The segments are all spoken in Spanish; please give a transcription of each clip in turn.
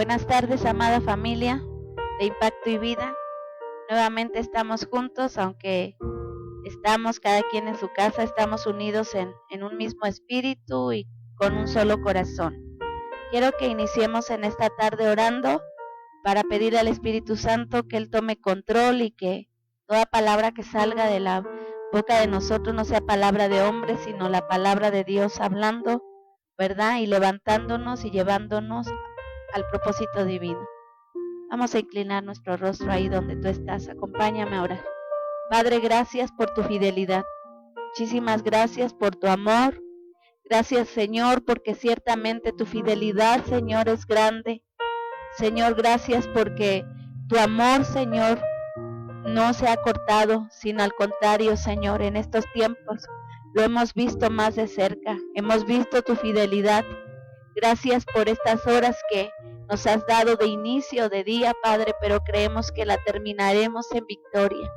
Buenas tardes, amada familia de Impacto y Vida. Nuevamente estamos juntos, aunque estamos cada quien en su casa, estamos unidos en un mismo espíritu y con un solo corazón. Quiero que iniciemos en esta tarde orando para pedir al Espíritu Santo que Él tome control y que toda palabra que salga de la boca de nosotros no sea palabra de hombre, sino la palabra de Dios hablando, ¿verdad? Y levantándonos y llevándonos al propósito divino. Vamos a inclinar nuestro rostro ahí donde tú estás. Acompáñame a orar. Padre, gracias por tu fidelidad. Muchísimas gracias por tu amor. Gracias, Señor, porque ciertamente tu fidelidad, Señor, es grande. Señor, gracias porque tu amor, Señor, no se ha cortado, sino al contrario, Señor, en estos tiempos lo hemos visto más de cerca. Hemos visto tu fidelidad. Gracias por estas horas que nos has dado de inicio de día, Padre, pero creemos que la terminaremos en victoria.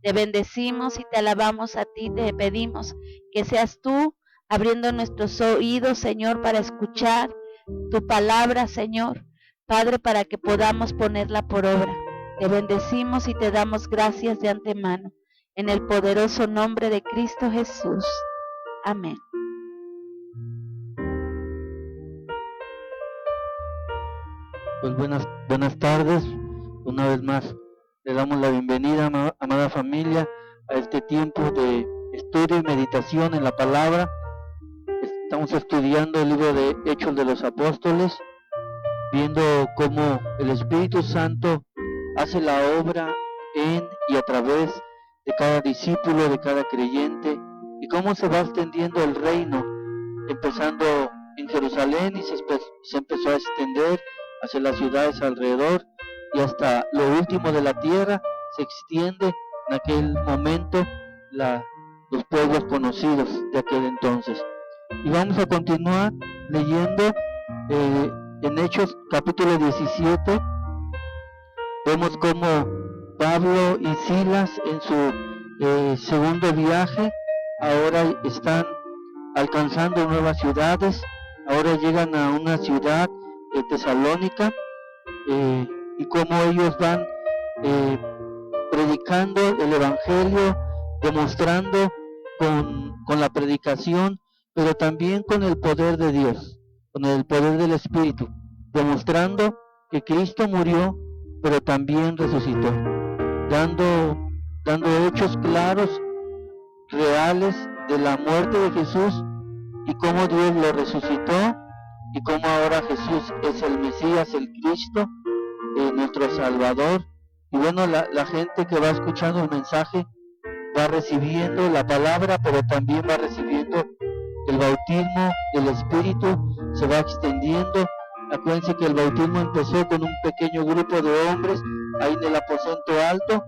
Te bendecimos y te alabamos a ti, te pedimos que seas tú abriendo nuestros oídos, Señor, para escuchar tu palabra, Señor, Padre, para que podamos ponerla por obra. Te bendecimos y te damos gracias de antemano, en el poderoso nombre de Cristo Jesús. Amén. Pues buenas tardes, una vez más le damos la bienvenida, amada familia, a este tiempo de estudio y meditación en la palabra. Estamos estudiando el libro de Hechos de los Apóstoles, viendo cómo el Espíritu Santo hace la obra en y a través de cada discípulo, de cada creyente, y cómo se va extendiendo el reino, empezando en Jerusalén y se empezó a extender hacia las ciudades alrededor y hasta lo último de la tierra. Se extiende en aquel momento los pueblos conocidos de aquel entonces. Y vamos a continuar leyendo en Hechos capítulo 17. Vemos como Pablo y Silas en su segundo viaje ahora están alcanzando nuevas ciudades. Ahora llegan a una ciudad de Tesalónica, y cómo ellos van predicando el evangelio, demostrando con la predicación, pero también con el poder de Dios, con el poder del Espíritu, demostrando que Cristo murió, pero también resucitó, dando hechos claros, reales de la muerte de Jesús y cómo Dios lo resucitó, y cómo ahora Jesús es el Mesías, el Cristo, nuestro Salvador. Y bueno, la gente que va escuchando el mensaje va recibiendo la palabra, pero también va recibiendo el bautismo del Espíritu, se va extendiendo. Acuérdense que el bautismo empezó con un pequeño grupo de hombres ahí en el aposento alto,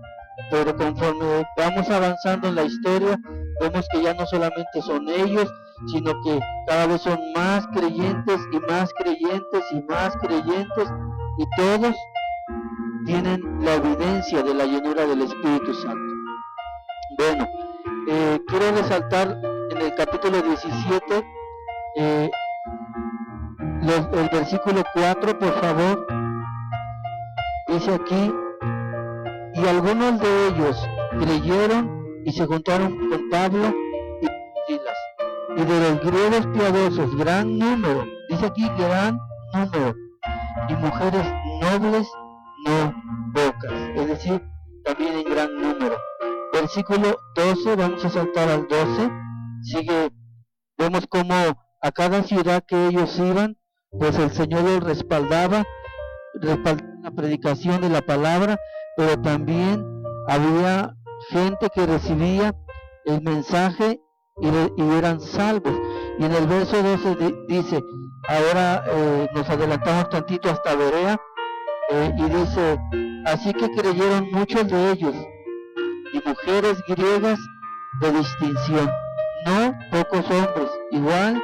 pero conforme vamos avanzando en la historia, vemos que ya no solamente son ellos, sino que cada vez son más creyentes y más creyentes y más creyentes, y todos tienen la evidencia de la llenura del Espíritu Santo. Bueno, quiero resaltar en el capítulo 17 el versículo 4, por favor. Dice aquí: y algunos de ellos creyeron y se juntaron con Pablo y Silas, y de los griegos piadosos gran número, dice aquí gran número, y mujeres nobles no pocas, es decir, también en gran número. Versículo 12, vamos a saltar al 12, vemos como a cada ciudad que ellos iban, pues el Señor los respaldaba la predicación de la palabra, pero también había gente que recibía el mensaje y eran salvos. Y en el verso 12 dice, ahora nos adelantamos tantito hasta Berea, y dice: así que creyeron muchos de ellos, y mujeres griegas de distinción, no pocos hombres. Igual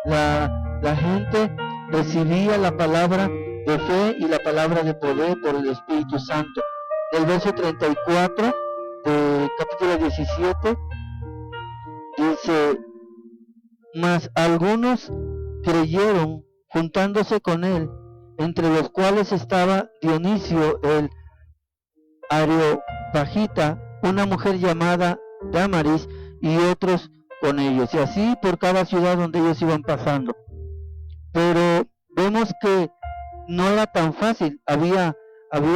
la gente recibía la palabra de fe y la palabra de poder por el Espíritu Santo. En el verso 34 de capítulo 17 dice: mas algunos creyeron juntándose con él entre los cuales estaba Dionisio el Areopagita, una mujer llamada Damaris, y otros con ellos, y así por cada ciudad donde ellos iban pasando. Pero vemos que no era tan fácil, había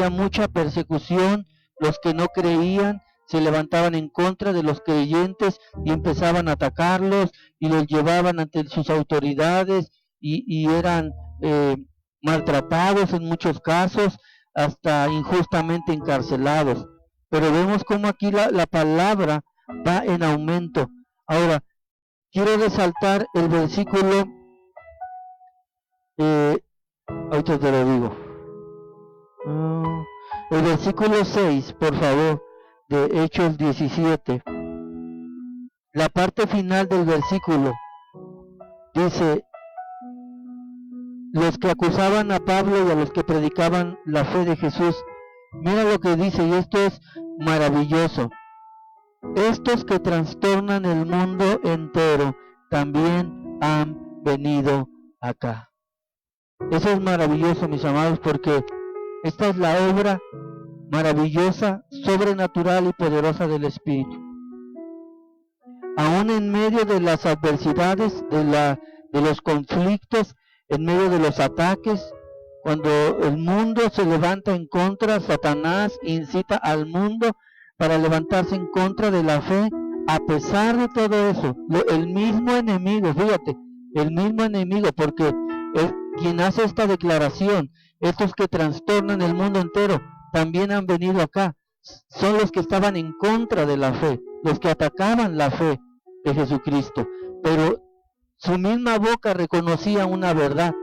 mucha persecución, los que no creían se levantaban en contra de los creyentes y empezaban a atacarlos y los llevaban ante sus autoridades y eran maltratados en muchos casos, hasta injustamente encarcelados. Pero vemos como aquí la palabra va en aumento. Ahora, quiero resaltar el versículo, ahorita te lo digo, el versículo 6, por favor, de Hechos 17. La parte final del versículo dice: los que acusaban a Pablo y a los que predicaban la fe de Jesús. Mira lo que dice, y esto es maravilloso. Estos que trastornan el mundo entero también han venido acá. Eso es maravilloso, mis amados, porque esta es la obra maravillosa, sobrenatural y poderosa del Espíritu. Aún en medio de las adversidades, de los conflictos, en medio de los ataques, cuando el mundo se levanta en contra, Satanás incita al mundo para levantarse en contra de la fe. A pesar de todo eso, el mismo enemigo, fíjate, el mismo enemigo, porque quien hace esta declaración, estos que trastornan el mundo entero, también han venido acá. Son los que estaban en contra de la fe, los que atacaban la fe de Jesucristo, pero su misma boca reconocía una verdad: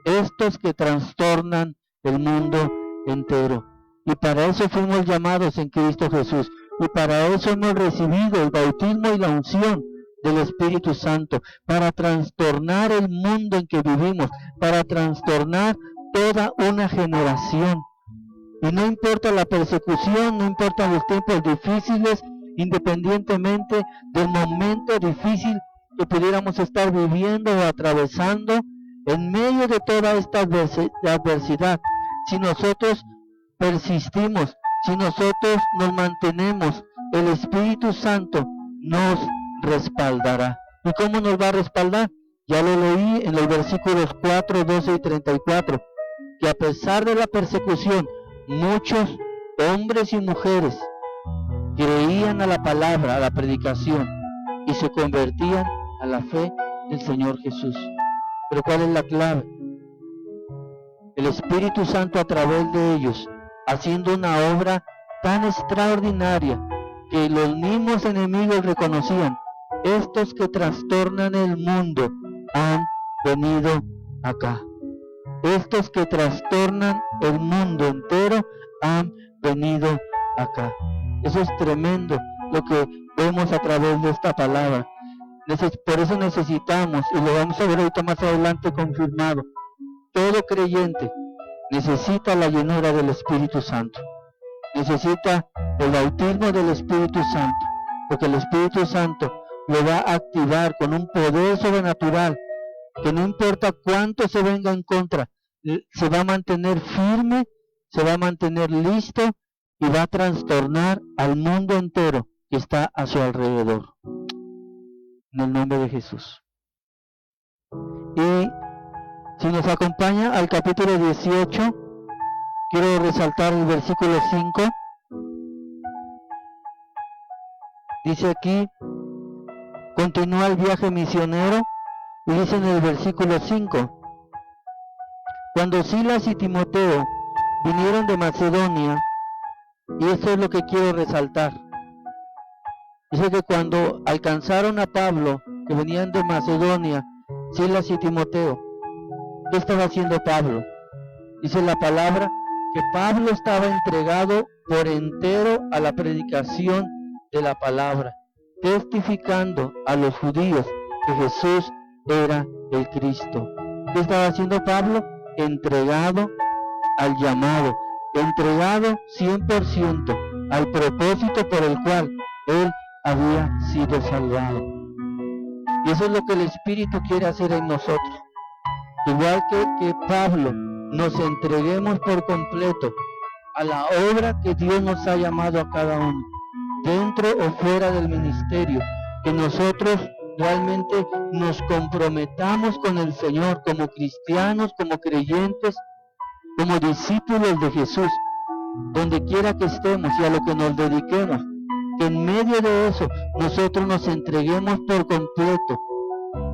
estos que trastornan el mundo entero. Y para eso fuimos llamados en Cristo Jesús, y para eso hemos recibido el bautismo y la unción del Espíritu Santo, para trastornar el mundo en que vivimos, para trastornar toda una generación. Y no importa la persecución, no importan los tiempos difíciles, independientemente del momento difícil que pudiéramos estar viviendo o atravesando, en medio de toda esta adversidad, si nosotros persistimos, si nosotros nos mantenemos, el Espíritu Santo nos respaldará. ¿Y cómo nos va a respaldar? Ya lo leí en los versículos 4, 12 y 34, que a pesar de la persecución, muchos hombres y mujeres creían a la palabra, a la predicación, y se convertían a la fe del Señor Jesús. Pero ¿cuál es la clave? El Espíritu Santo a través de ellos, haciendo una obra tan extraordinaria que los mismos enemigos reconocían: estos que trastornan el mundo han venido acá. Estos que trastornan el mundo entero han venido acá. Eso es tremendo lo que vemos a través de esta palabra. Por eso necesitamos, y lo vamos a ver ahorita más adelante confirmado, todo creyente necesita la llenura del Espíritu Santo. Necesita el bautismo del Espíritu Santo, porque el Espíritu Santo lo va a activar con un poder sobrenatural, que no importa cuánto se venga en contra, se va a mantener firme, se va a mantener listo y va a trastornar al mundo entero que está a su alrededor. En el nombre de Jesús. Y si nos acompaña al capítulo 18, quiero resaltar el versículo 5. Dice aquí: continúa el viaje misionero, y dice en el versículo 5: cuando Silas y Timoteo vinieron de Macedonia, y esto es lo que quiero resaltar, dice que cuando alcanzaron a Pablo, que venían de Macedonia, Silas y Timoteo, ¿qué estaba haciendo Pablo? Dice la palabra que Pablo estaba entregado por entero a la predicación de la palabra, testificando a los judíos que Jesús era el Cristo. ¿Qué estaba haciendo Pablo? Entregado al llamado, entregado 100% al propósito por el cual él había sido salvado. Y eso es lo que el Espíritu quiere hacer en nosotros. Igual que Pablo nos entreguemos por completo a la obra que Dios nos ha llamado a cada uno, dentro o fuera del ministerio, que nosotros realmente nos comprometamos con el Señor como cristianos, como creyentes, como discípulos de Jesús, donde quiera que estemos y a lo que nos dediquemos, que en medio de eso nosotros nos entreguemos por completo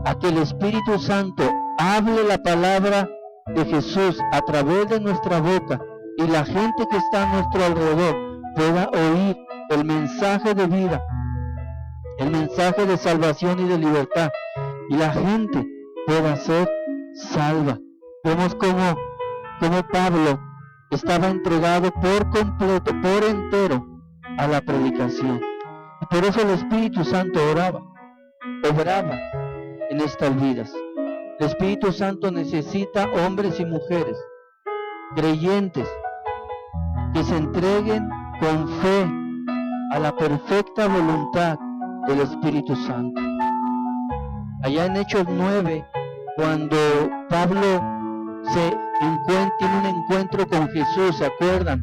a que el Espíritu Santo hable la palabra de Jesús a través de nuestra boca y la gente que está a nuestro alrededor pueda oír el mensaje de vida, el mensaje de salvación y de libertad, y la gente pueda ser salva. Vemos como Pablo estaba entregado por completo, por entero a la predicación. Y por eso el Espíritu Santo obraba en estas vidas. El Espíritu Santo necesita hombres y mujeres creyentes que se entreguen con fe a la perfecta voluntad del Espíritu Santo. Allá en Hechos 9, cuando Pablo tiene un encuentro con Jesús, ¿se acuerdan?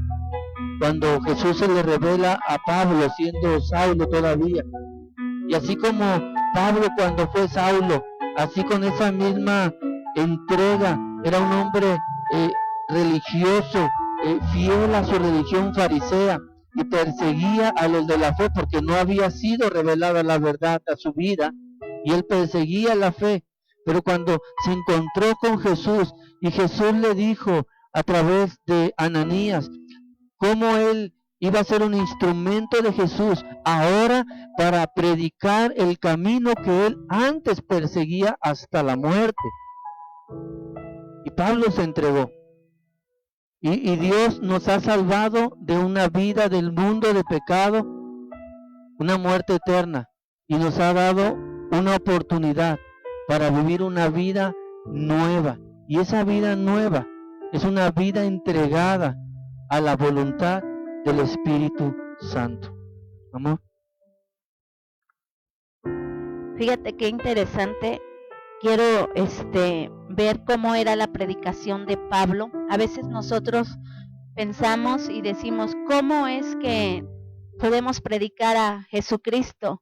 Cuando Jesús se le revela a Pablo siendo Saulo todavía. Y así como Pablo cuando fue Saulo, así con esa misma entrega, era un hombre religioso, fiel a su religión farisea, y perseguía a los de la fe porque no había sido revelada la verdad a su vida, y él perseguía la fe. Pero cuando se encontró con Jesús y Jesús le dijo a través de Ananías cómo él iba a ser un instrumento de Jesús ahora para predicar el camino que él antes perseguía hasta la muerte. Y Pablo se entregó. Y Dios nos ha salvado de una vida del mundo de pecado, una muerte eterna, y nos ha dado una oportunidad para vivir una vida nueva. Y esa vida nueva es una vida entregada a la voluntad del Espíritu Santo. Amor. Fíjate qué interesante. Quiero ver cómo era la predicación de Pablo. A veces nosotros pensamos y decimos, ¿cómo es que podemos predicar a Jesucristo?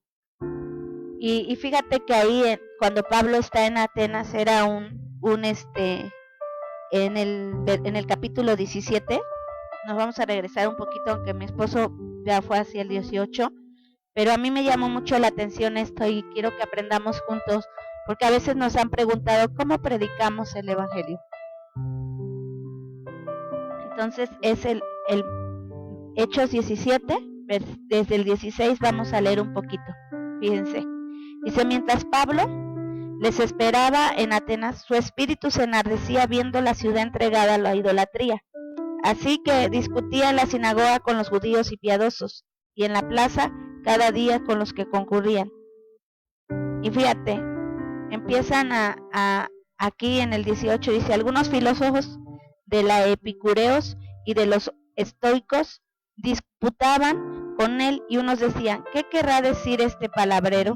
Y fíjate que ahí cuando Pablo está en Atenas era en el capítulo 17. Nos vamos a regresar un poquito, aunque mi esposo ya fue hacia el 18, pero a mí me llamó mucho la atención esto y quiero que aprendamos juntos, porque a veces nos han preguntado cómo predicamos el Evangelio. Entonces es el Hechos 17, desde el 16 vamos a leer un poquito. Fíjense, dice: mientras Pablo les esperaba en Atenas, su espíritu se enardecía viendo la ciudad entregada a la idolatría. Así que discutía en la sinagoga con los judíos y piadosos, y en la plaza cada día con los que concurrían. Y fíjate, empiezan aquí en el 18, dice: algunos filósofos de la epicureos y de los estoicos disputaban con él, y unos decían: ¿qué querrá decir este palabrero?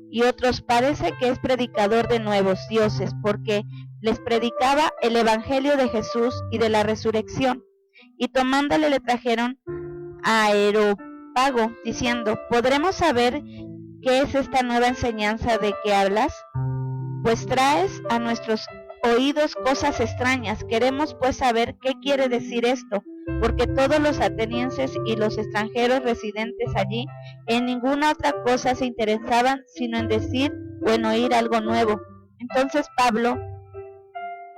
Y otros: parece que es predicador de nuevos dioses, porque les predicaba el evangelio de Jesús y de la resurrección. Y tomándole le trajeron a Areópago, diciendo: ¿podremos saber qué es esta nueva enseñanza de que hablas? Pues traes a nuestros oídos cosas extrañas. Queremos pues saber qué quiere decir esto, porque todos los atenienses y los extranjeros residentes allí en ninguna otra cosa se interesaban sino en decir o en oír algo nuevo. Entonces Pablo,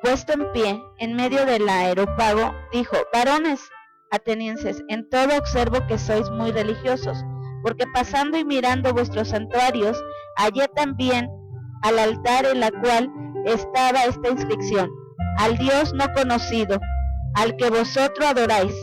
puesto en pie en medio del Areópago, dijo: varones atenienses, en todo observo que sois muy religiosos, porque pasando y mirando vuestros santuarios, hallé también al altar en la cual estaba esta inscripción: al Dios no conocido, al que vosotros adoráis.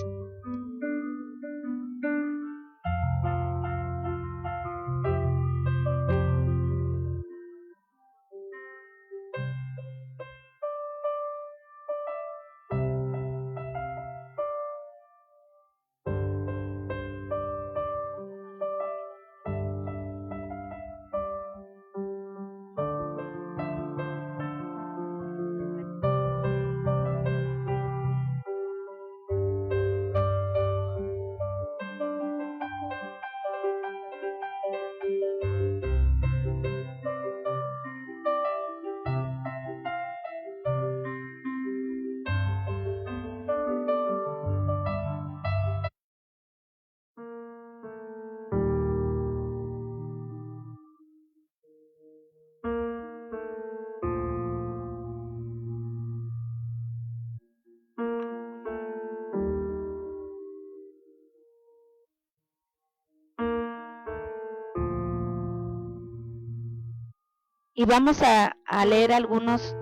Y vamos a leer algunos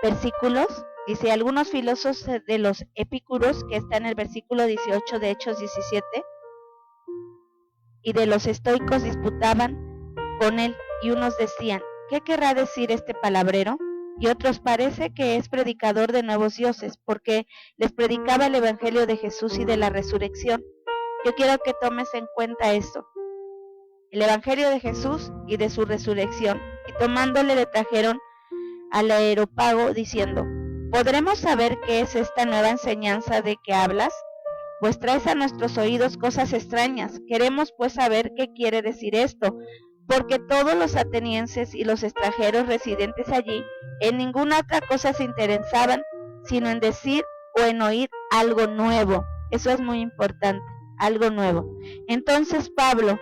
versículos. Dice, algunos filósofos de los epicúreos, que está en el versículo 18 de Hechos 17, y de los estoicos disputaban con él, y unos decían, ¿qué querrá decir este palabrero? Y otros parece que es predicador de nuevos dioses, porque les predicaba el evangelio de Jesús y de la resurrección. Yo quiero que tomes en cuenta esto, el evangelio de Jesús y de su resurrección. Y tomándole le trajeron al Areópago diciendo, ¿podremos saber qué es esta nueva enseñanza de que hablas? Pues traes a nuestros oídos cosas extrañas. Queremos pues saber qué quiere decir esto, porque todos los atenienses y los extranjeros residentes allí en ninguna otra cosa se interesaban, sino en decir o en oír algo nuevo. Eso es muy importante, algo nuevo. Entonces Pablo,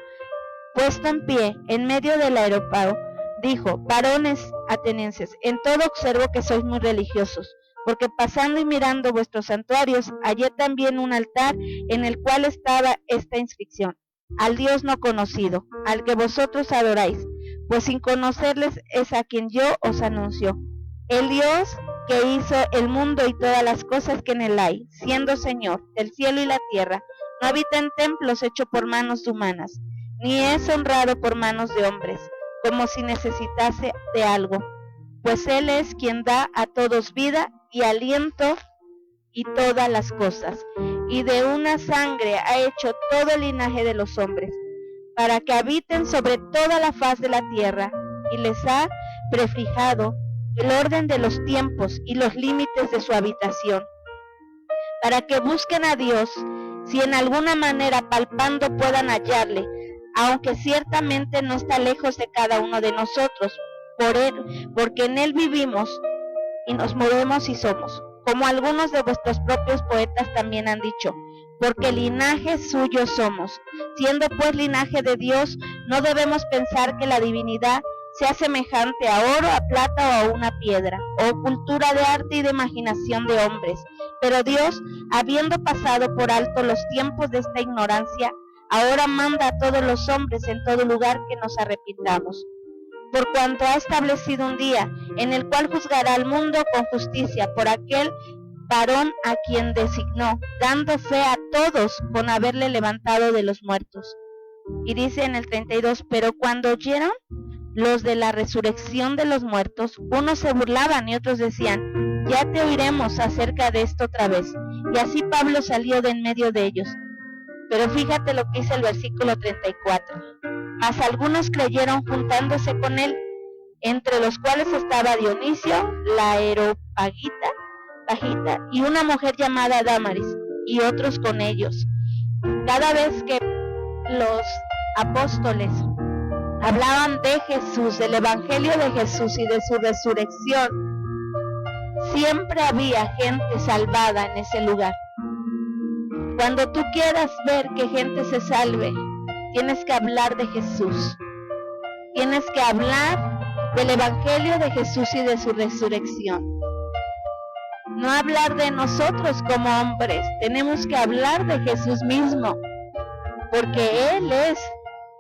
puesto en pie en medio del Areópago, dijo, varones atenienses, en todo observo que sois muy religiosos, porque pasando y mirando vuestros santuarios, hallé también un altar en el cual estaba esta inscripción, al Dios no conocido, al que vosotros adoráis, pues sin conocerles es a quien yo os anuncio, el Dios que hizo el mundo y todas las cosas que en él hay, siendo Señor del cielo y la tierra, no habita en templos hechos por manos humanas, ni es honrado por manos de hombres, como si necesitase de algo, pues Él es quien da a todos vida y aliento y todas las cosas, y de una sangre ha hecho todo el linaje de los hombres, para que habiten sobre toda la faz de la tierra, y les ha prefijado el orden de los tiempos y los límites de su habitación, para que busquen a Dios, si en alguna manera palpando puedan hallarle, aunque ciertamente no está lejos de cada uno de nosotros, por él, porque en él vivimos y nos movemos y somos, como algunos de vuestros propios poetas también han dicho, porque linaje suyo somos. Siendo pues linaje de Dios, no debemos pensar que la divinidad sea semejante a oro, a plata o a una piedra, o cultura de arte y de imaginación de hombres. Pero Dios, habiendo pasado por alto los tiempos de esta ignorancia, ahora manda a todos los hombres en todo lugar que nos arrepintamos, por cuanto ha establecido un día en el cual juzgará al mundo con justicia por aquel varón a quien designó, dando fe a todos con haberle levantado de los muertos. Y dice en el 32, pero cuando oyeron los de la resurrección de los muertos, unos se burlaban y otros decían, ya te oiremos acerca de esto otra vez. Y así Pablo salió de en medio de ellos. Pero fíjate lo que dice el versículo 34. Mas algunos creyeron juntándose con él, entre los cuales estaba Dionisio, la Areopagita, y una mujer llamada Dámaris, y otros con ellos. Cada vez que los apóstoles hablaban de Jesús, del evangelio de Jesús y de su resurrección, siempre había gente salvada en ese lugar. Cuando tú quieras ver que gente se salve, tienes que hablar de Jesús. Tienes que hablar del evangelio de Jesús y de su resurrección. No hablar de nosotros como hombres, tenemos que hablar de Jesús mismo, porque Él es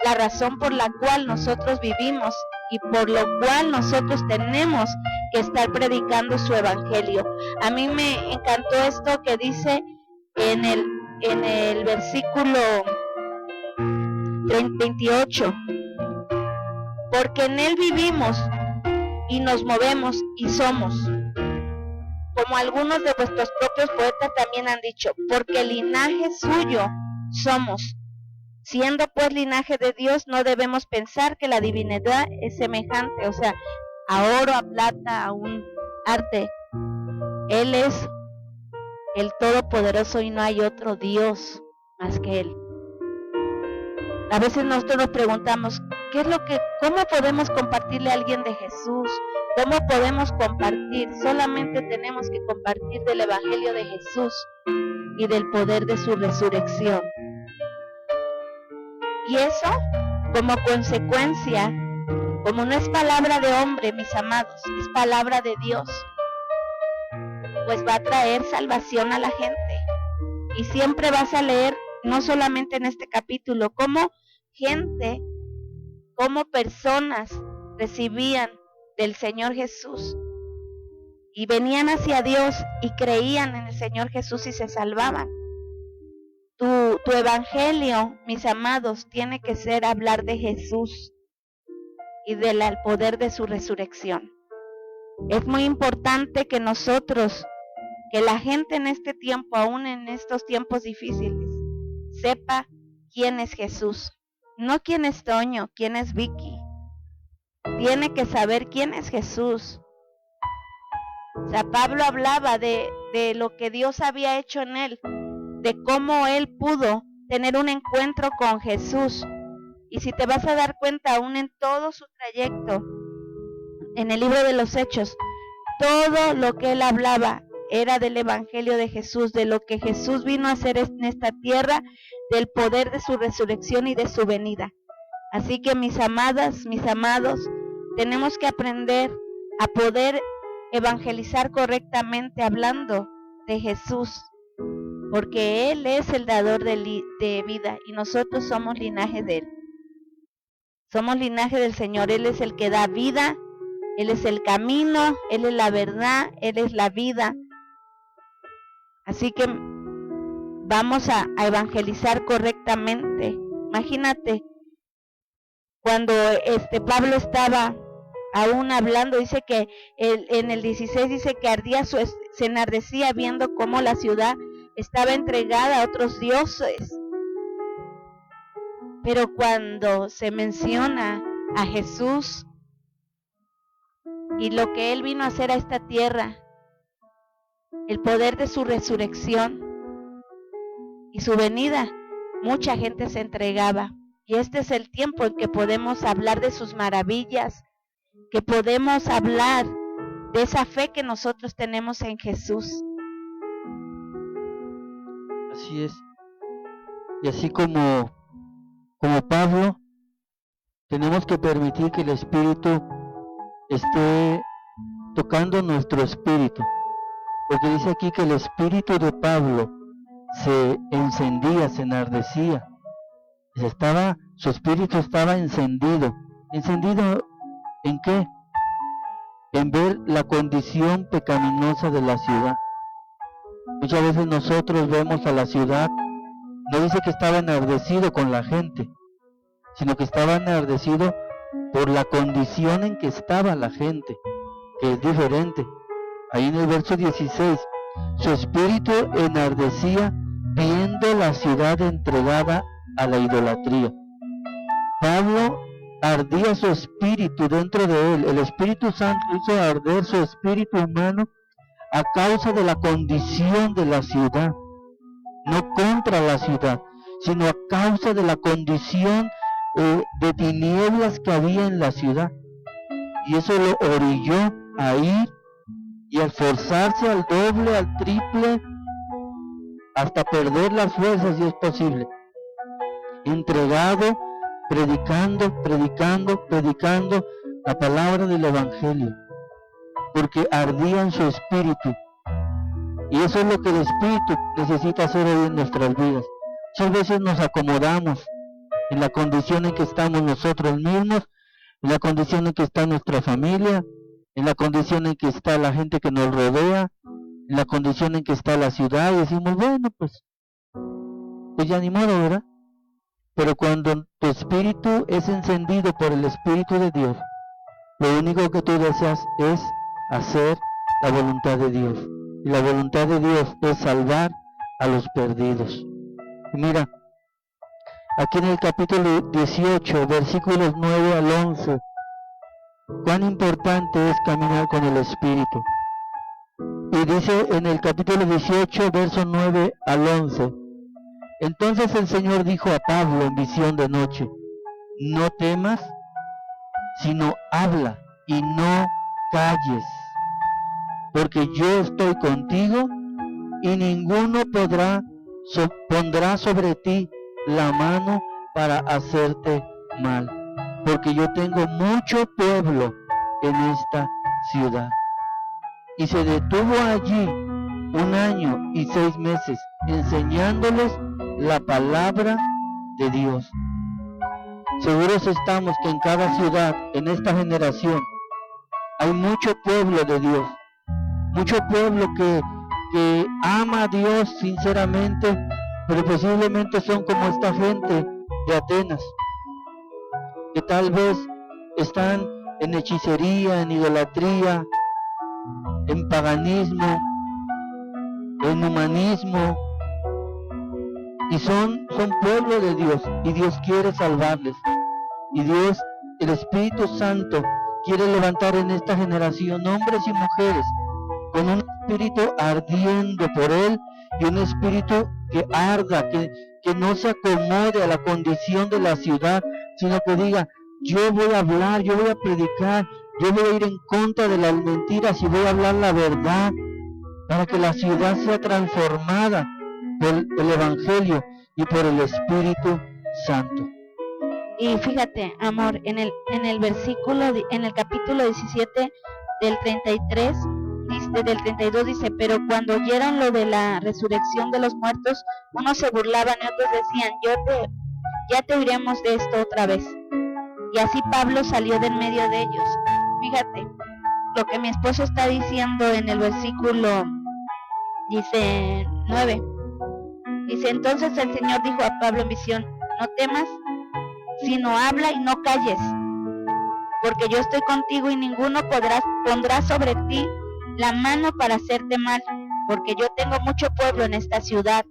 la razón por la cual nosotros vivimos y por lo cual nosotros tenemos que estar predicando su evangelio. A mí me encantó esto que dice en el versículo 28, porque en él vivimos y nos movemos y somos, como algunos de vuestros propios poetas también han dicho, porque linaje suyo somos. Siendo pues linaje de Dios, no debemos pensar que la divinidad es semejante, o sea, a oro, a plata, a un arte. Él es el Todopoderoso y no hay otro Dios más que Él. A veces nosotros nos preguntamos, ¿cómo podemos compartirle a alguien de Jesús? ¿Cómo podemos compartir? Solamente tenemos que compartir del Evangelio de Jesús y del poder de su resurrección. Y eso, como consecuencia, como no es palabra de hombre, mis amados, es palabra de Dios, pues va a traer salvación a la gente. Y siempre vas a leer, no solamente en este capítulo, cómo cómo personas recibían del Señor Jesús y venían hacia Dios y creían en el Señor Jesús y se salvaban. Tu evangelio, mis amados, tiene que ser hablar de Jesús y del poder de su resurrección. Es muy importante que nosotros, que la gente en este tiempo, aún en estos tiempos difíciles, sepa quién es Jesús. No quién es Toño, quién es Vicky. Tiene que saber quién es Jesús. O sea, Pablo hablaba de lo que Dios había hecho en él, de cómo él pudo tener un encuentro con Jesús. Y si te vas a dar cuenta, aún en todo su trayecto, en el libro de los Hechos, todo lo que él hablaba era del evangelio de Jesús, de lo que Jesús vino a hacer en esta tierra, del poder de su resurrección y de su venida. Así que mis amadas, mis amados, tenemos que aprender a poder evangelizar correctamente hablando de Jesús, porque Él es el dador de vida y nosotros somos linaje de Él. Somos linaje del Señor. Él es el que da vida, Él es el camino, Él es la verdad, Él es la vida. Así que vamos a evangelizar correctamente. Imagínate, cuando Pablo estaba aún hablando, dice que en el 16 dice que ardía se enardecía viendo cómo la ciudad estaba entregada a otros dioses. Pero cuando se menciona a Jesús y lo que Él vino a hacer a esta tierra, el poder de su resurrección y su venida, mucha gente se entregaba. Y este es el tiempo en que podemos hablar de sus maravillas, que podemos hablar de esa fe que nosotros tenemos en Jesús. Así es. Y así como Pablo, tenemos que permitir que el Espíritu esté tocando nuestro espíritu. Porque dice aquí que el espíritu de Pablo se encendía, se enardecía. Su espíritu estaba encendido. ¿Encendido en qué? En ver la condición pecaminosa de la ciudad. Muchas veces nosotros vemos a la ciudad, no dice que estaba enardecido con la gente, sino que estaba enardecido por la condición en que estaba la gente, que es diferente. Ahí en el verso 16, su espíritu enardecía viendo la ciudad entregada a la idolatría. Pablo ardía su espíritu dentro de él. El Espíritu Santo hizo arder su espíritu humano a causa de la condición de la ciudad, no contra la ciudad, sino a causa de la condición de tinieblas que había en la ciudad. Y eso lo orilló a ir y a esforzarse al doble, al triple, hasta perder las fuerzas si es posible, entregado, predicando la palabra del Evangelio, porque ardía en su espíritu. Y eso es lo que el Espíritu necesita hacer hoy en nuestras vidas. Muchas veces nos acomodamos en la condición en que estamos nosotros mismos, en la condición en que está nuestra familia, en la condición en que está la gente que nos rodea, en la condición en que está la ciudad, y decimos, bueno, pues ya ni modo, ¿verdad? Pero cuando tu espíritu es encendido por el Espíritu de Dios, lo único que tú deseas es hacer la voluntad de Dios. Y la voluntad de Dios es salvar a los perdidos. Y mira, aquí en el capítulo 18, versículos 9 al 11, cuán importante es caminar con el Espíritu. Y dice en el capítulo 18, versos 9 al 11, entonces el Señor dijo a Pablo en visión de noche, no temas, sino habla y no calles, porque yo estoy contigo y ninguno pondrá sobre ti la mano para hacerte mal, porque yo tengo mucho pueblo en esta ciudad. Y se detuvo allí 1 año y 6 meses, enseñándoles la palabra de Dios. seguros estamos que en cada ciudad, en esta generación, hay mucho pueblo de Dios, mucho pueblo que ama a Dios sinceramente, pero posiblemente son como esta gente de Atenas, que tal vez están en hechicería, en idolatría, en paganismo, en humanismo, y son pueblo de Dios, y Dios quiere salvarles, y Dios, el Espíritu Santo, quiere levantar en esta generación hombres y mujeres con un espíritu ardiendo por Él, y un espíritu que arda, que no se acomode a la condición de la ciudad, sino que diga: yo voy a hablar, yo voy a predicar, yo voy a ir en contra de las mentiras y voy a hablar la verdad, para que la ciudad sea transformada por el Evangelio y por el Espíritu Santo. Y fíjate, amor, en el versículo, en el capítulo 17 del 33, del 32 dice: pero cuando oyeron lo de la resurrección de los muertos, unos se burlaban y otros decían: ya te oiremos de esto otra vez. Y así Pablo salió de en medio de ellos. Fíjate lo que mi esposo está diciendo en el versículo, dice 9. Dice: entonces el Señor dijo a Pablo en visión: no temas, sino habla y no calles, porque yo estoy contigo y ninguno pondrá sobre ti la mano para hacerte mal, porque yo tengo mucho pueblo en esta ciudad.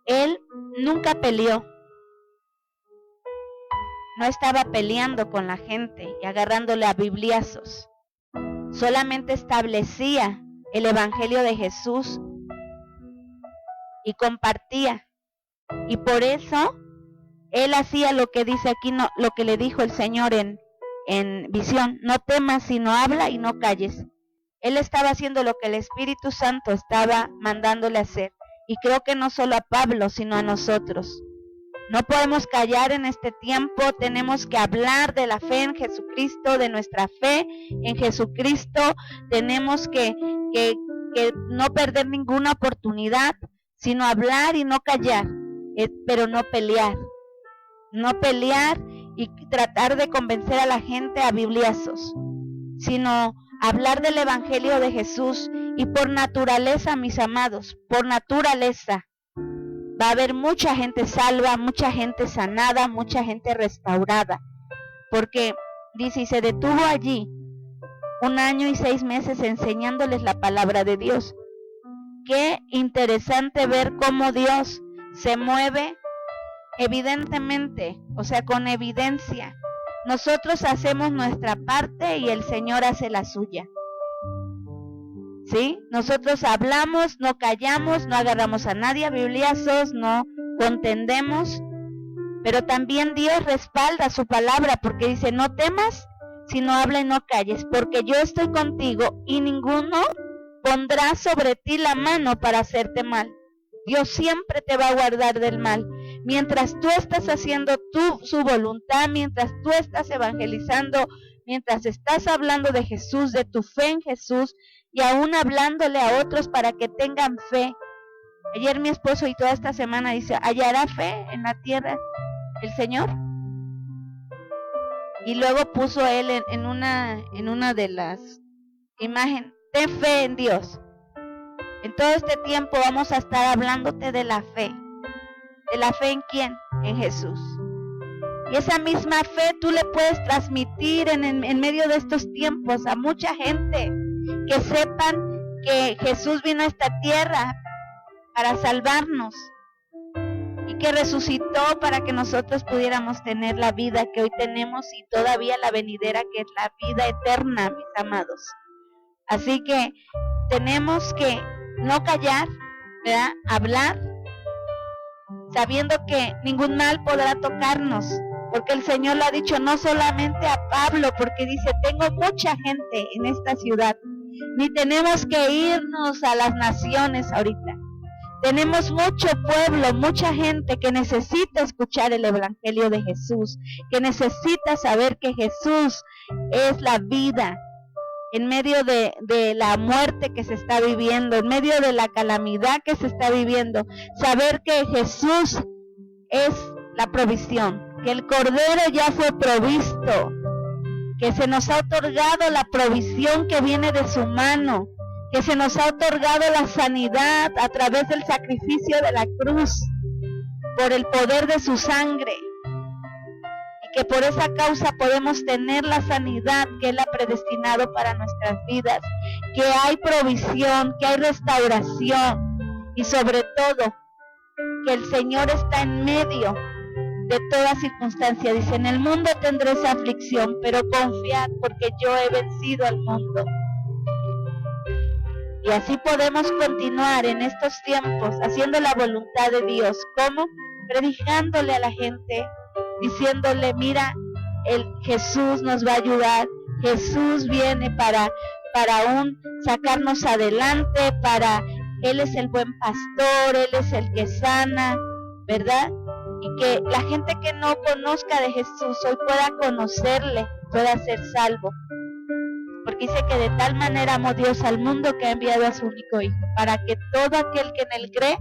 Él nunca peleó, no estaba peleando con la gente y agarrándole a bibliazos, solamente establecía el Evangelio de Jesús y compartía, y por eso él hacía lo que dice aquí, no, lo que le dijo el Señor en visión: no temas, sino habla y no calles. Él estaba haciendo lo que el Espíritu Santo estaba mandándole hacer, y creo que no solo a Pablo, sino a nosotros. No podemos callar en este tiempo, tenemos que hablar de la fe en Jesucristo, de nuestra fe en Jesucristo, tenemos que no perder ninguna oportunidad, sino hablar y no callar, pero no pelear y tratar de convencer a la gente a bibliazos, sino hablar del Evangelio de Jesús. Y por naturaleza, mis amados, por naturaleza, va a haber mucha gente salva, mucha gente sanada, mucha gente restaurada, porque dice: y se detuvo allí 1 año y 6 meses enseñándoles la palabra de Dios. Qué interesante ver cómo Dios se mueve evidentemente, o sea, con evidencia. Nosotros hacemos nuestra parte y el Señor hace la suya. ¿Sí? Nosotros hablamos, no callamos, no agarramos a nadie a bibliazos, no contendemos, pero también Dios respalda su palabra, porque dice: no temas, sino habla y no calles, porque yo estoy contigo y ninguno pondrá sobre ti la mano para hacerte mal. Dios siempre te va a guardar del mal. Mientras tú estás haciendo su voluntad, mientras tú estás evangelizando, mientras estás hablando de Jesús, de tu fe en Jesús, y aún hablándole a otros para que tengan fe. Ayer mi esposo y toda esta semana dice: ¿hallará fe en la tierra el Señor? Y luego puso él en una de las imágenes: ten fe en Dios. En todo este tiempo vamos a estar hablándote de la fe. ¿De la fe en quién? En Jesús. Y esa misma fe tú le puedes transmitir en medio de estos tiempos a mucha gente, que sepan que Jesús vino a esta tierra para salvarnos y que resucitó para que nosotros pudiéramos tener la vida que hoy tenemos y todavía la venidera, que es la vida eterna, mis amados. Así que tenemos que no callar, ¿verdad? Hablar, sabiendo que ningún mal podrá tocarnos, porque el Señor lo ha dicho no solamente a Pablo, porque dice: tengo mucha gente en esta ciudad, ni tenemos que irnos a las naciones ahorita. Tenemos mucho pueblo, mucha gente que necesita escuchar el Evangelio de Jesús, que necesita saber que Jesús es la vida en medio de la muerte que se está viviendo, en medio de la calamidad que se está viviendo. Saber que Jesús es la provisión, que el Cordero ya fue provisto, que se nos ha otorgado la provisión que viene de su mano, que se nos ha otorgado la sanidad a través del sacrificio de la cruz, por el poder de su sangre, y que por esa causa podemos tener la sanidad que Él ha predestinado para nuestras vidas, que hay provisión, que hay restauración, y sobre todo, que el Señor está en medio de toda circunstancia. Dice, en el mundo tendréis aflicción, pero confiad porque yo he vencido al mundo. Y así podemos continuar en estos tiempos haciendo la voluntad de Dios. ¿Cómo? Predicándole a la gente, diciéndole, mira, Jesús nos va a ayudar, Jesús viene para aún sacarnos adelante, Él es el buen pastor, Él es el que sana, ¿verdad? Y que la gente que no conozca de Jesús hoy pueda conocerle, pueda ser salvo. Porque dice que de tal manera amó Dios al mundo que ha enviado a su único Hijo, para que todo aquel que en Él cree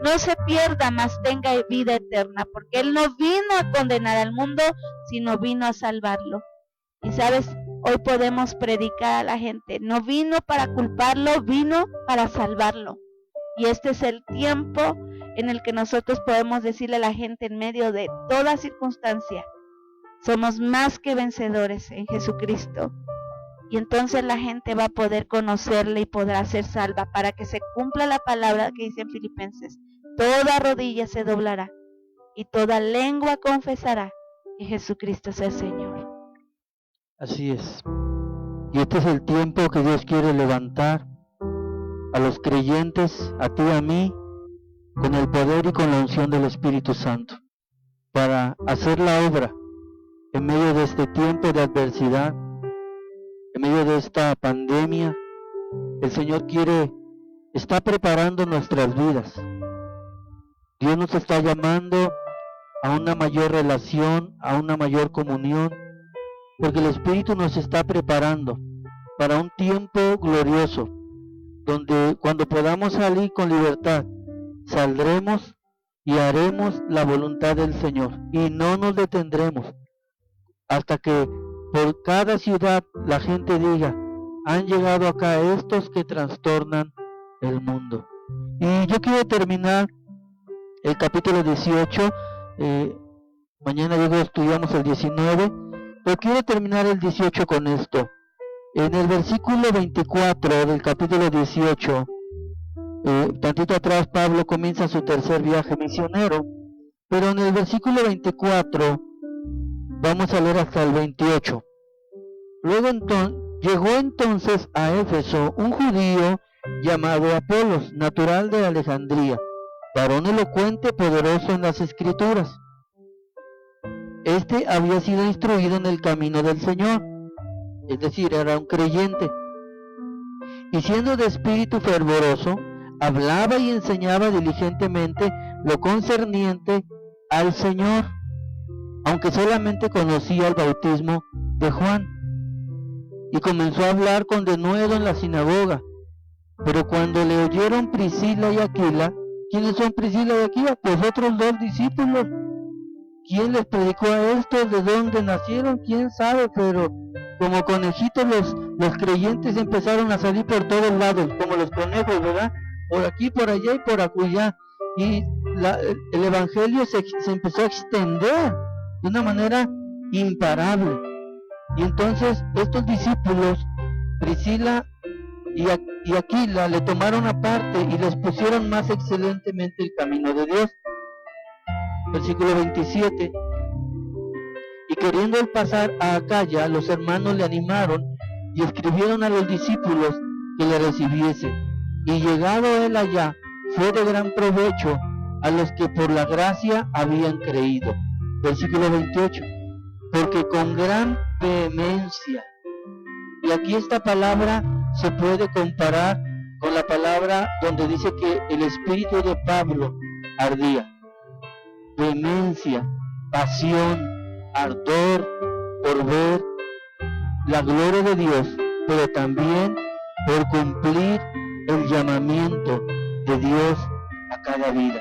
no se pierda, mas tenga vida eterna. Porque Él no vino a condenar al mundo, sino vino a salvarlo. Y sabes, hoy podemos predicar a la gente, no vino para culparlo, vino para salvarlo. Y este es el tiempo en el que nosotros podemos decirle a la gente en medio de toda circunstancia, somos más que vencedores en Jesucristo. Y entonces la gente va a poder conocerle y podrá ser salva, para que se cumpla la palabra que dice en Filipenses, toda rodilla se doblará y toda lengua confesará que Jesucristo es el Señor. Así es. Y este es el tiempo que Dios quiere levantar a los creyentes, a ti y a mí, con el poder y con la unción del Espíritu Santo, para hacer la obra en medio de este tiempo de adversidad, en medio de esta pandemia. El Señor está preparando nuestras vidas. Dios nos está llamando a una mayor relación, a una mayor comunión, porque el Espíritu nos está preparando para un tiempo glorioso, donde cuando podamos salir con libertad, saldremos y haremos la voluntad del Señor, y no nos detendremos hasta que por cada ciudad la gente diga, han llegado acá estos que trastornan el mundo. Y yo quiero terminar el capítulo 18, mañana luego estudiamos el 19, pero quiero terminar el 18 con esto. En el versículo 24 del capítulo 18, tantito atrás Pablo comienza su tercer viaje misionero, pero en el versículo 24 vamos a leer hasta el 28. Luego llegó entonces a Éfeso un judío llamado Apolos, natural de Alejandría, varón elocuente, poderoso en las Escrituras. Este había sido instruido en el camino del Señor, es decir, era un creyente, y siendo de espíritu fervoroso, hablaba y enseñaba diligentemente lo concerniente al Señor, aunque solamente conocía el bautismo de Juan. Y comenzó a hablar con denuedo en la sinagoga. Pero cuando le oyeron Priscila y Aquila, ¿quiénes son Priscila y Aquila? Pues otros dos discípulos. ¿Quién les predicó a estos? ¿De dónde nacieron? ¿Quién sabe? Pero como conejitos los creyentes empezaron a salir por todos lados, como los conejos, ¿verdad? Por aquí, por allá y por acullá. Y el evangelio se empezó a extender de una manera imparable. Y entonces estos discípulos, Priscila y Aquila, le tomaron aparte y les pusieron más excelentemente el camino de Dios. Versículo 27. Y queriendo él pasar a Acaya, los hermanos le animaron y escribieron a los discípulos que le recibiesen. Y llegado él allá, fue de gran provecho a los que por la gracia habían creído. Versículo 28. Porque con gran vehemencia, y aquí esta palabra se puede comparar con la palabra donde dice que el espíritu de Pablo ardía. Vehemencia, pasión, ardor por ver la gloria de Dios, pero también por cumplir el llamamiento de Dios a cada vida.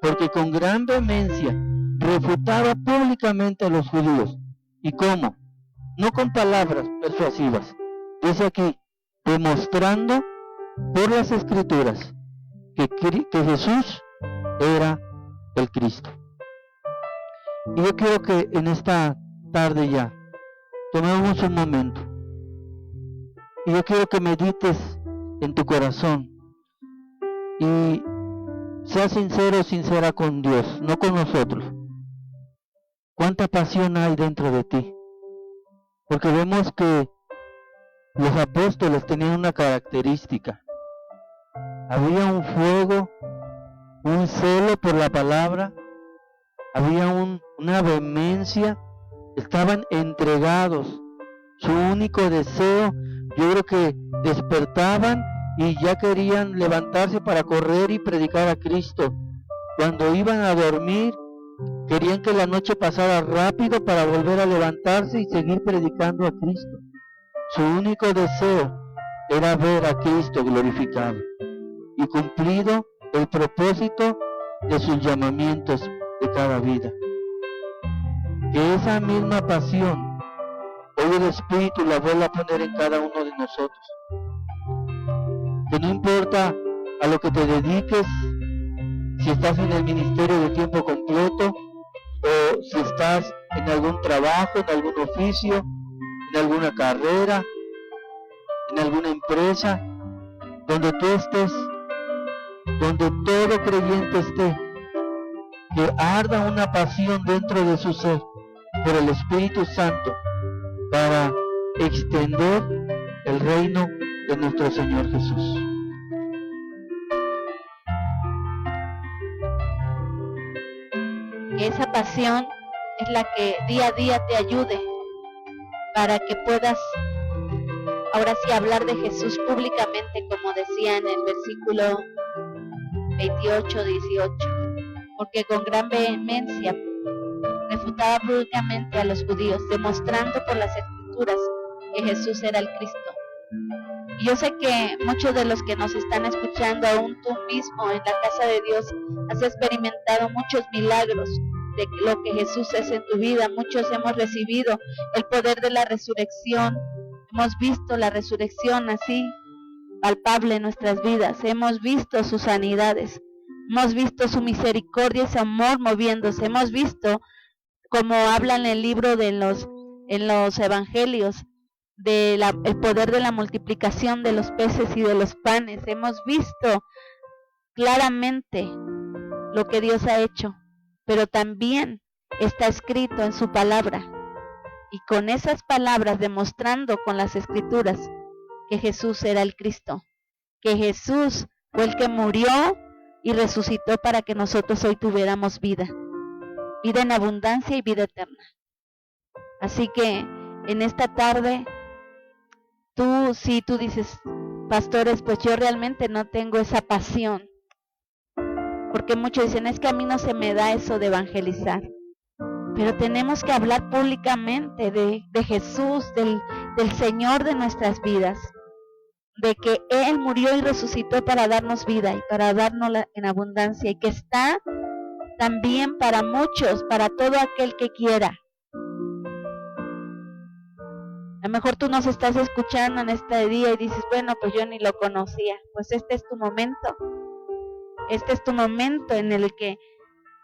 Porque con gran vehemencia refutaba públicamente a los judíos. ¿Y cómo? No con palabras persuasivas. Dice aquí, demostrando por las Escrituras que Jesús era el Cristo. Y yo quiero que en esta tarde ya tomemos un momento. Y yo quiero que medites en tu corazón y seas sincero o sincera con Dios, no con nosotros. ¿Cuánta pasión hay dentro de ti? Porque vemos que los apóstoles tenían una característica. Había un fuego, un celo por la palabra, había una vehemencia, estaban entregados. Su único deseo, yo creo que despertaban y ya querían levantarse para correr y predicar a Cristo. Cuando iban a dormir, querían que la noche pasara rápido para volver a levantarse y seguir predicando a Cristo. Su único deseo era ver a Cristo glorificado y cumplido el propósito de sus llamamientos de cada vida. Que esa misma pasión hoy el Espíritu la vuelva a poner en cada uno de nosotros. Que no importa a lo que te dediques, si estás en el ministerio de tiempo completo o si estás en algún trabajo, en algún oficio, en alguna carrera, en alguna empresa, donde tú estés, donde todo creyente esté, que arda una pasión dentro de su ser por el Espíritu Santo para extender el reino de nuestro Señor Jesús. Que esa pasión es la que día a día te ayude para que puedas ahora sí hablar de Jesús públicamente, como decía en el versículo 28-18, porque con gran vehemencia refutaba públicamente a los judíos, demostrando por las Escrituras que Jesús era el Cristo. Y yo sé que muchos de los que nos están escuchando, aún tú mismo en la casa de Dios, has experimentado muchos milagros de lo que Jesús es en tu vida. Muchos hemos recibido el poder de la resurrección, hemos visto la resurrección así palpable en nuestras vidas, hemos visto sus sanidades, hemos visto su misericordia y su amor moviéndose, hemos visto como habla en el libro de en los evangelios de el poder de la multiplicación de los peces y de los panes. Hemos visto claramente lo que Dios ha hecho, pero también está escrito en su palabra, y con esas palabras demostrando con las Escrituras que Jesús era el Cristo, que Jesús fue el que murió y resucitó para que nosotros hoy tuviéramos vida en abundancia y vida eterna. Así que en esta tarde, si tú dices, pastores, pues yo realmente no tengo esa pasión, porque muchos dicen, es que a mí no se me da eso de evangelizar, pero tenemos que hablar públicamente de Jesús, del Señor de nuestras vidas, de que Él murió y resucitó para darnos vida y para dárnosla en abundancia, y que está también para muchos, para todo aquel que quiera. A lo mejor tú nos estás escuchando en este día y dices, bueno, pues yo ni lo conocía. Pues este es tu momento. Este es tu momento en el que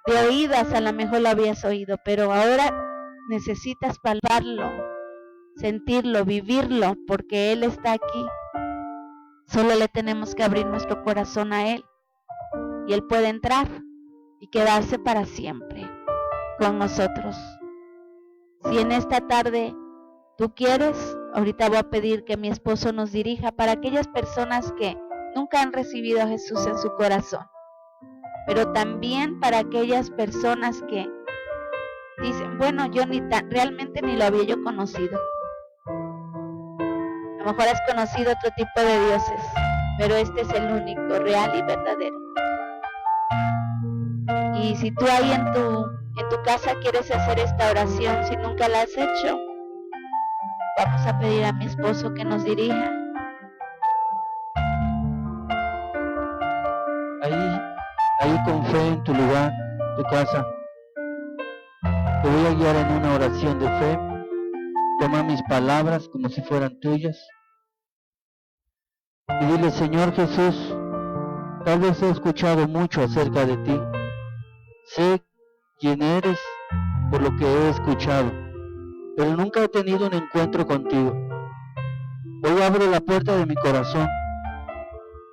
de oídas a lo mejor lo habías oído, pero ahora necesitas palparlo, sentirlo, vivirlo, porque Él está aquí. Solo le tenemos que abrir nuestro corazón a Él y Él puede entrar y quedarse para siempre con nosotros. Si en esta tarde tú quieres, ahorita voy a pedir que mi esposo nos dirija para aquellas personas que nunca han recibido a Jesús en su corazón, pero también para aquellas personas que dicen, bueno, yo realmente ni lo había yo conocido. A lo mejor has conocido otro tipo de dioses, pero este es el único, real y verdadero. Y si tú ahí en tu casa quieres hacer esta oración, si nunca la has hecho, vamos a pedir a mi esposo que nos dirija. Ahí con fe en tu lugar, tu casa, Te voy a guiar en una oración de fe. Toma mis palabras como si fueran tuyas. Y dile, Señor Jesús, tal vez he escuchado mucho acerca de ti. Sé quién eres por lo que he escuchado, pero nunca he tenido un encuentro contigo. Hoy abro la puerta de mi corazón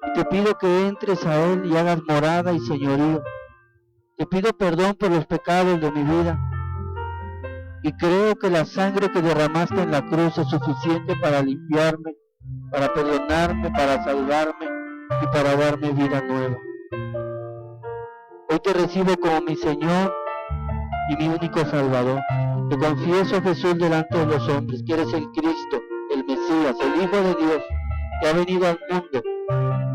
y te pido que entres a él y hagas morada y señorío. Te pido perdón por los pecados de mi vida y creo que la sangre que derramaste en la cruz es suficiente para limpiarme, para perdonarme, para salvarme y para darme vida nueva. Hoy te recibo como mi Señor y mi único Salvador. Te confieso, Jesús, delante de los hombres, que eres el Cristo, el Mesías, el Hijo de Dios, que ha venido al mundo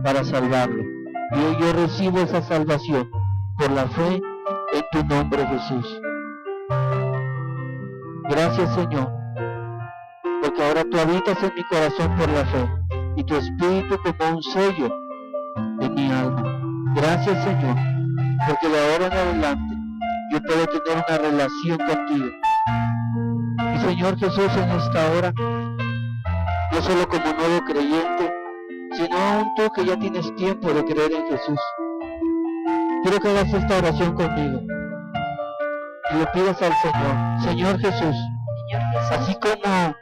para salvarlo. Y hoy yo recibo esa salvación por la fe en tu nombre, Jesús. Gracias, Señor, porque ahora tú habitas en mi corazón por la fe y tu Espíritu como un sello en mi alma. Gracias, Señor, porque de ahora en adelante yo puedo tener una relación contigo. Y Señor Jesús, en esta hora, no solo como nuevo creyente, sino aún tú que ya tienes tiempo de creer en Jesús, quiero que hagas esta oración conmigo y le pidas al Señor, Señor Jesús, así como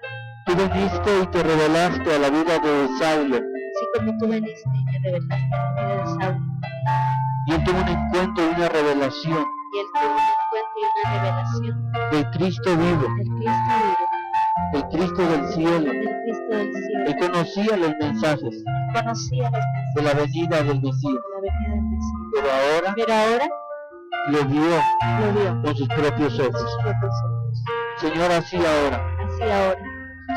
tú viniste y te revelaste a la vida de Saulo, Así como tú veniste y te revelaste a la vida de Saulo, y él tuvo un encuentro y una revelación y él tuvo un encuentro y una revelación del Cristo vivo, del Cristo vivo, del Cristo del cielo. del Cristo del cielo. Él conocía los mensajes Conocía los mensajes de la venida del Mesías, de la venida del Mesías, pero ahora pero ahora lo vio lo vio con sus propios con ojos. sus propios ojos. Señor, así ahora, Así ahora,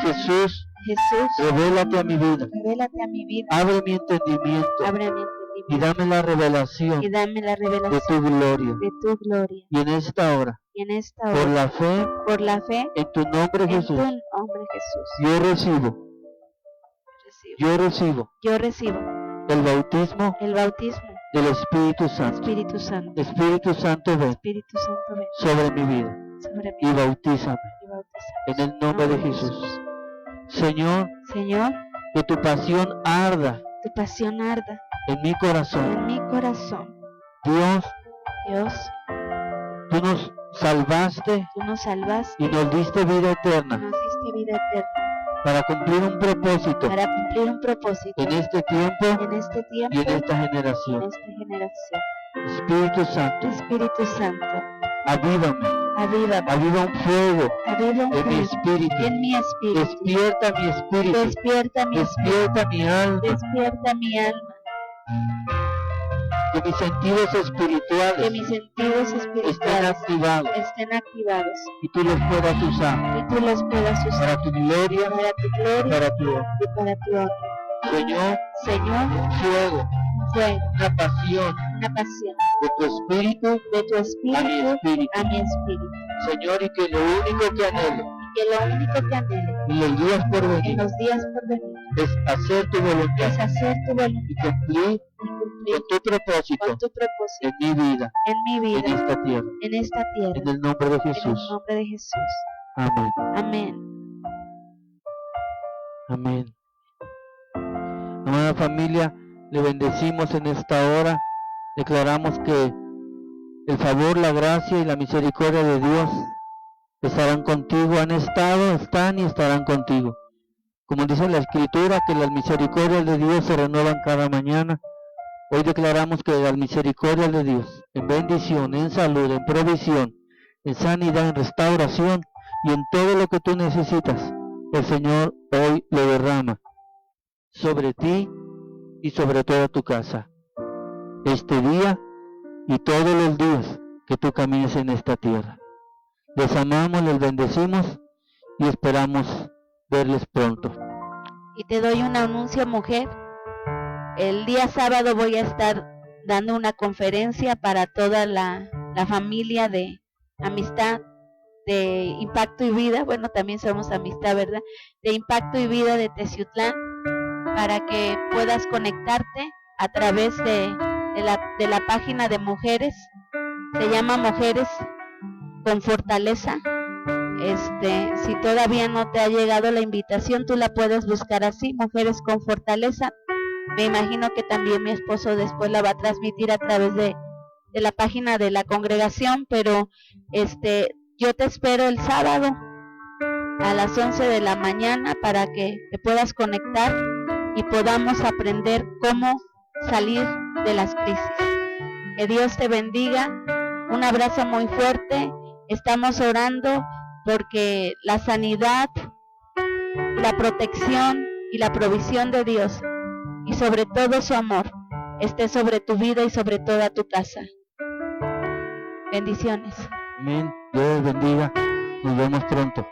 Jesús, Jesús, revélate a mi vida, revélate a mi vida, abre mi entendimiento abre mi y entendimiento dame la revelación y dame la de revelación tu gloria. de tu gloria. Y en esta hora, Y en esta por hora, la fe por la fe en tu nombre, en tu Jesús, nombre, Jesús, yo recibo yo recibo el bautismo el bautismo del Espíritu Santo. Espíritu Santo. Espíritu Santo, ven Espíritu Santo, ven sobre mi vida sobre mí y bautízame y bautízame. en el nombre de Jesús. Señor, Señor, que tu pasión arda tu pasión arda en mi corazón. en mi corazón. Dios, Dios, tú nos salvaste tú nos salvaste y nos diste vida y eterna nos diste vida eterna para cumplir un propósito para cumplir un propósito en este tiempo en este y tiempo, en esta en generación. esta generación. Espíritu Santo, Espíritu Santo, avívame, avívame, aviva un fuego aviva un en mi fuego espíritu, en mi espíritu. despierta mi espíritu, Despierta mi espíritu, despierta mi alma, despierta mi alma, que mis sentidos que espirituales mis sentidos estén espirituales activados estén activados y tú los puedas usar y tú los puedas usar para tu gloria, para tu gloria para tu honra. y para tu honra. Señor, Señor, un fuego, un fuego, una pasión una pasión de tu espíritu de tu a mi espíritu espíritu. a mi espíritu, Señor, y que lo único que anhelo y que lo único que anhele en los días por en venir los días por venir es hacer tu es voluntad hacer tu voluntad y cumplir y cumplir con tu propósito con tu propósito en mi vida, en mi en vida, esta tierra. en esta tierra, En el nombre de en el Jesús. nombre de Jesús. Amén. Amén. Amén. Amada familia, le bendecimos en esta hora. Declaramos que el favor, la gracia y la misericordia de Dios estarán contigo, han estado, están y estarán contigo. Como dice la Escritura, que las misericordias de Dios se renuevan cada mañana. Hoy declaramos que las misericordias de Dios, en bendición, en salud, en provisión, en sanidad, en restauración y en todo lo que tú necesitas, el Señor hoy lo derrama sobre ti y sobre toda tu casa. Este día y todos los días que tú camines en esta tierra. Les amamos, les bendecimos y esperamos verles pronto. Y te doy un anuncio, mujer. El día sábado voy a estar dando una conferencia para toda la familia de Amistad, de Impacto y Vida. Bueno, también somos Amistad, ¿verdad? De Impacto y Vida de Teciutlán, para que puedas conectarte a través de la página de mujeres. Se llama Mujeres con Fortaleza. Si todavía no te ha llegado la invitación, tú la puedes buscar así, Mujeres con Fortaleza. Me imagino que también mi esposo después la va a transmitir a través de la página de la congregación, pero yo te espero el sábado a las 11 de la mañana para que te puedas conectar y podamos aprender cómo salir de las crisis. Que Dios te bendiga, un abrazo muy fuerte. Estamos orando porque la sanidad, la protección y la provisión de Dios, y sobre todo su amor, esté sobre tu vida y sobre toda tu casa. Bendiciones. Amén. Dios bendiga. Nos vemos pronto.